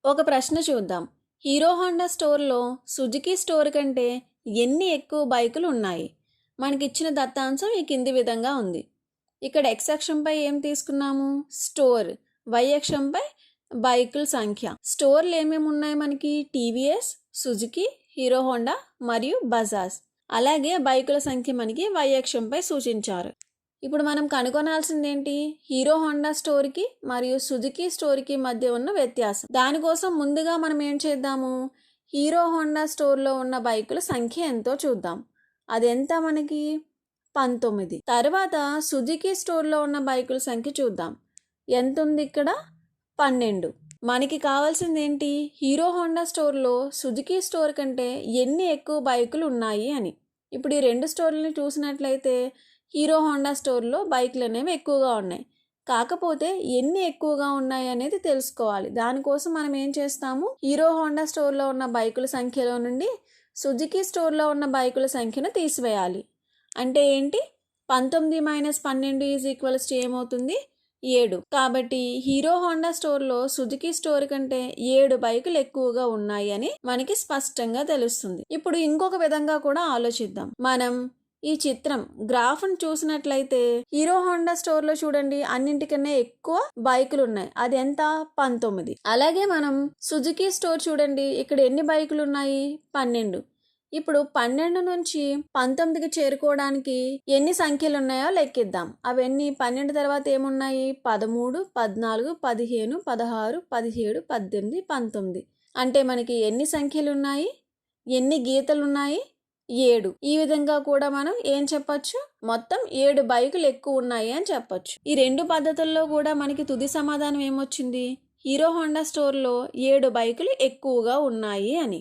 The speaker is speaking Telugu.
ఒక ప్రశ్న చూద్దాం. హీరో హోండా స్టోర్‌లో సుజుకి స్టోర్ కంటే ఎన్ని ఎక్కువ బైకులు ఉన్నాయి? మనకిచ్చిన దత్తాంశం ఈ కింది విధంగా ఉంది. ఇక్కడ ఎక్స్ అక్షంపై ఏం తీసుకున్నాము? స్టోర్. వై అక్షంపై బైకుల సంఖ్య. స్టోర్లు ఏమేమి ఉన్నాయి మనకి? టీవీఎస్, సుజుకి, హీరో హోండా మరియు బజాజ్. అలాగే బైకుల సంఖ్య మనకి వై అక్షంపై సూచించారు. ఇప్పుడు మనం కనుగొనాల్సింది ఏంటి? హీరో హోండా స్టోర్కి మరియు సుజుకి స్టోర్కి మధ్య ఉన్న వ్యత్యాసం. దానికోసం ముందుగా మనం ఏం చేద్దాము? హీరో హోండా స్టోర్లో ఉన్న బైకుల సంఖ్య ఎంతో చూద్దాం. అదెంత మనకి? 19. తర్వాత సుజుకి స్టోర్లో ఉన్న బైకుల సంఖ్య చూద్దాం. ఎంత ఉంది ఇక్కడ? 12. మనకి కావాల్సింది ఏంటి? హీరో హోండా స్టోర్లో సుజుకి స్టోర్ కంటే ఎన్ని ఎక్కువ బైకులు ఉన్నాయి అని. ఇప్పుడు ఈ రెండు స్టోర్లని చూసినట్లయితే హీరో హోండా స్టోర్లో బైకులు అనేవి ఎక్కువగా ఉన్నాయి. కాకపోతే ఎన్ని ఎక్కువగా ఉన్నాయి అనేది తెలుసుకోవాలి. దానికోసం మనం ఏం చేస్తాము? హీరో హోండా స్టోర్లో ఉన్న బైకుల సంఖ్యలో నుండి సుజుకి స్టోర్లో ఉన్న బైకుల సంఖ్యను తీసివేయాలి. అంటే ఏంటి? 19 - 12 ఏమవుతుంది? 7. కాబట్టి హీరో హోండా స్టోర్లో సుజుకి స్టోర్ కంటే 7 బైకులు ఎక్కువగా ఉన్నాయి అని మనకి స్పష్టంగా తెలుస్తుంది. ఇప్పుడు ఇంకొక విధంగా కూడా ఆలోచిద్దాం. మనం ఈ చిత్రం గ్రాఫ్ను చూసినట్లయితే హీరో హోండా స్టోర్లో చూడండి అన్నింటికన్నా ఎక్కువ బైకులు ఉన్నాయి. అది ఎంత? 19. అలాగే మనం సుజుకి స్టోర్ చూడండి, ఇక్కడ ఎన్ని బైకులు ఉన్నాయి? 12. ఇప్పుడు 12 నుంచి 19కి చేరుకోవడానికి ఎన్ని సంఖ్యలు ఉన్నాయో లెక్కిద్దాం. అవన్నీ 12 తర్వాత ఏమున్నాయి? 13, 14, 15, 16, 17, 18, 19. అంటే మనకి ఎన్ని సంఖ్యలు ఉన్నాయి? ఎన్ని గీతలు ఉన్నాయి? 7. ఈ విధంగా కూడా మనం ఏం చెప్పొచ్చు? మొత్తం 7 బైకులు ఎక్కువ ఉన్నాయి అని చెప్పొచ్చు. ఈ రెండు పద్ధతుల్లో కూడా మనకి తుది సమాధానం ఏమొచ్చింది? హీరో హోండా స్టోర్లో 7 బైకులు ఎక్కువగా ఉన్నాయి అని.